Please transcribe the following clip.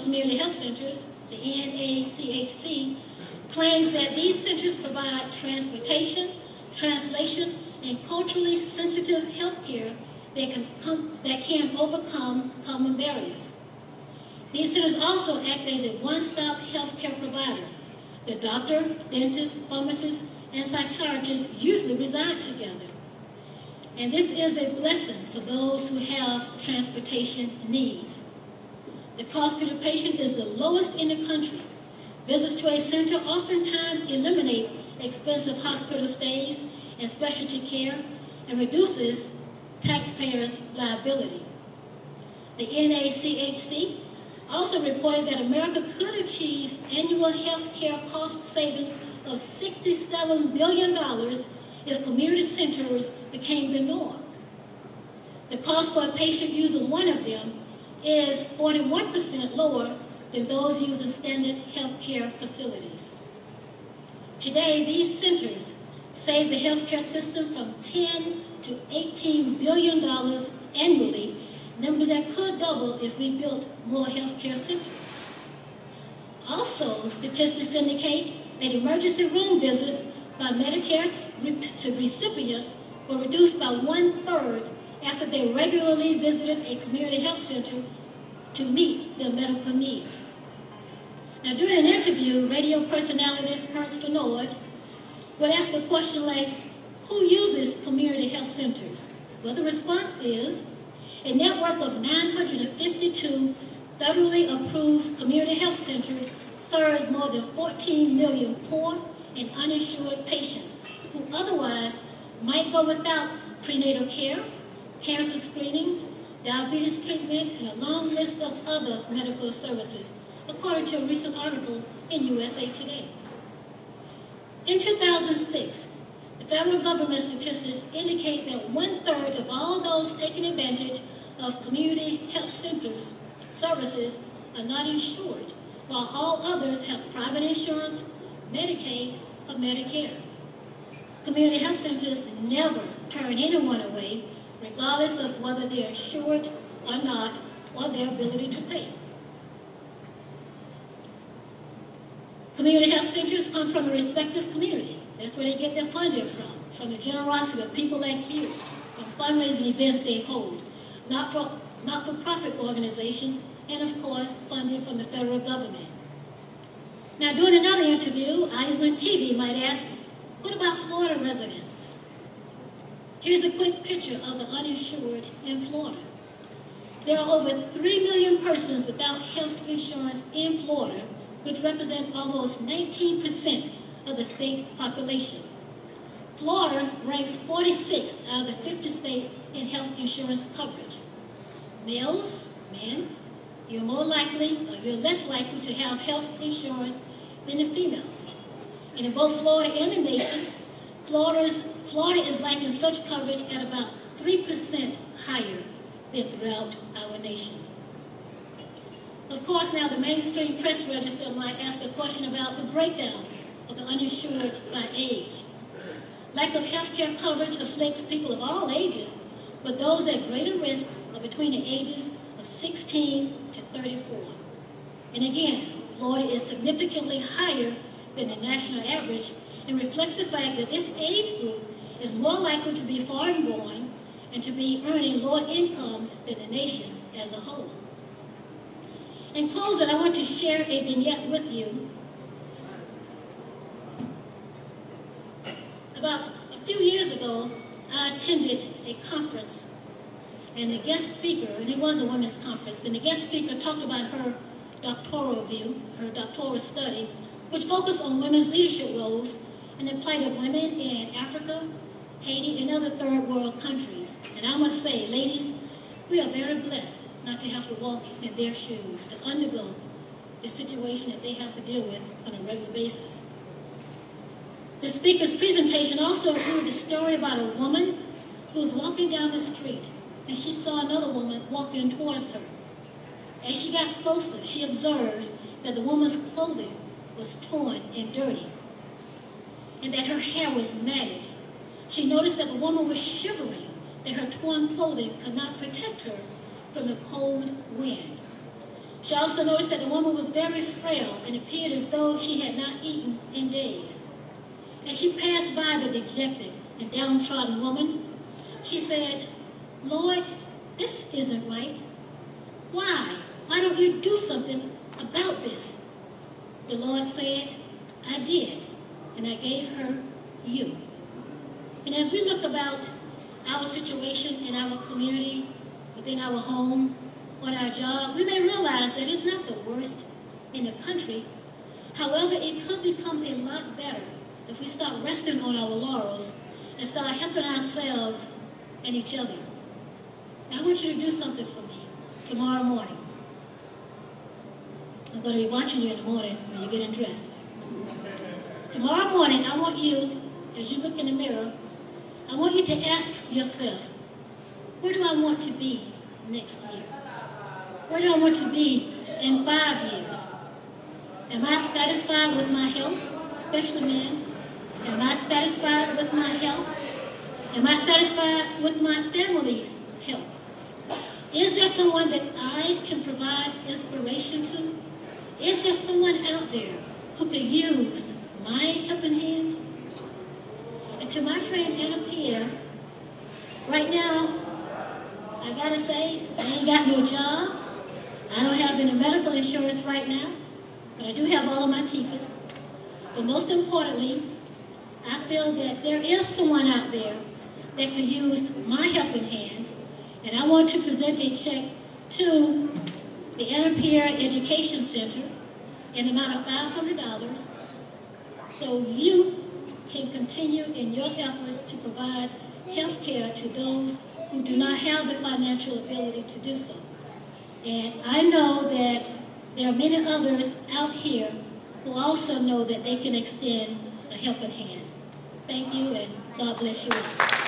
Community Health Centers, the NACHC, claims that these centers provide transportation, translation, and culturally sensitive health care that can overcome common barriers. These centers also act as a one-stop health care provider. The doctor, dentist, pharmacist, and psychiatrist usually reside together. And this is a blessing for those who have transportation needs. The cost to the patient is the lowest in the country. Visits to a center oftentimes eliminate expensive hospital stays and specialty care and reduces taxpayers' liability. The NACHC also reported that America could achieve annual health care cost savings of $67 billion if community centers became the norm. The cost for a patient using one of them is 41% lower than those using standard health care facilities. Today, these centers save the healthcare system from $10 to $18 billion annually, numbers that could double if we built more healthcare centers. Also, statistics indicate that emergency room visits by Medicare recipients were reduced by 1/3 after they regularly visited a community health center to meet their medical needs. Now, during an interview, radio personality Ernst Bernard would ask a question like, who uses community health centers? Well, the response is, a network of 952 federally approved community health centers serves more than 14 million poor and uninsured patients who otherwise might go without prenatal care, cancer screenings, diabetes treatment, and a long list of other medical services, according to a recent article in USA Today. In 2006, the federal government statistics indicate that 1/3 of all those taking advantage of community health centers services are not insured, while all others have private insurance, Medicaid, or Medicare. Community health centers never turn anyone away, regardless of whether they are insured or not, or their ability to pay. Community health centers come from the respective community. That's where they get their funding from the generosity of people like you, from fundraising events they hold, not-for-profit organizations, and of course, funding from the federal government. Now, during another interview, Eisman TV might ask, what about Florida residents? Here's a quick picture of the uninsured in Florida. There are over 3 million persons without health insurance in Florida, which represent almost 19% of the state's population. Florida ranks 46th out of the 50 states in health insurance coverage. Males, men, you're more likely or you're less likely to have health insurance than the females. And in both Florida and the nation, Florida is liking such coverage at about 3% higher than throughout our nation. Of course, now the mainstream press register might ask a question about the breakdown of the uninsured by age. Lack of health care coverage afflicts people of all ages, but those at greater risk are between the ages of 16 to 34. And again, Florida is significantly higher than the national average and reflects the fact that this age group is more likely to be foreign-born and to be earning lower incomes than the nation as a whole. In closing, I want to share a vignette with you. About a few years ago, I attended a conference, and the guest speaker, and it was a women's conference, and the guest speaker talked about her doctoral view, her doctoral study, which focused on women's leadership roles and the plight of women in Africa, Haiti, and other third world countries. And I must say, ladies, we are very blessed not to have to walk in their shoes, to undergo the situation that they have to deal with on a regular basis. The speaker's presentation also included a story about a woman who was walking down the street, and she saw another woman walking towards her. As she got closer, she observed that the woman's clothing was torn and dirty, and that her hair was matted. She noticed that the woman was shivering, that her torn clothing could not protect her from the cold wind. She also noticed that the woman was very frail and appeared as though she had not eaten in days. As she passed by the dejected and downtrodden woman, she said, "Lord, this isn't right. Why? Why don't you do something about this?" The Lord said, "I did, and I gave her you." And as we look about our situation in our community, within our home, on our job, we may realize that it's not the worst in the country. However, it could become a lot better if we start resting on our laurels and start helping ourselves and each other. I want you to do something for me tomorrow morning. I'm going to be watching you in the morning when you're getting dressed. Tomorrow morning, I want you, as you look in the mirror, I want you to ask yourself, where do I want to be next year? Where do I want to be in 5 years? Am I satisfied with my health, especially men? Am I satisfied with my health? Am I satisfied with my family's health? Is there someone that I can provide inspiration to? Is there someone out there who could use my helping hand? And to my friend Anna Pierre, right now, I gotta say, I ain't got no job. I don't have any medical insurance right now, but I do have all of my teethers. But most importantly, I feel that there is someone out there that could use my helping hand, and I want to present a check to the Anna Pierre Education Center in the amount of $500, so you can continue in your efforts to provide health care to those who do not have the financial ability to do so. And I know that there are many others out here who also know that they can extend a helping hand. Thank you, and God bless you all.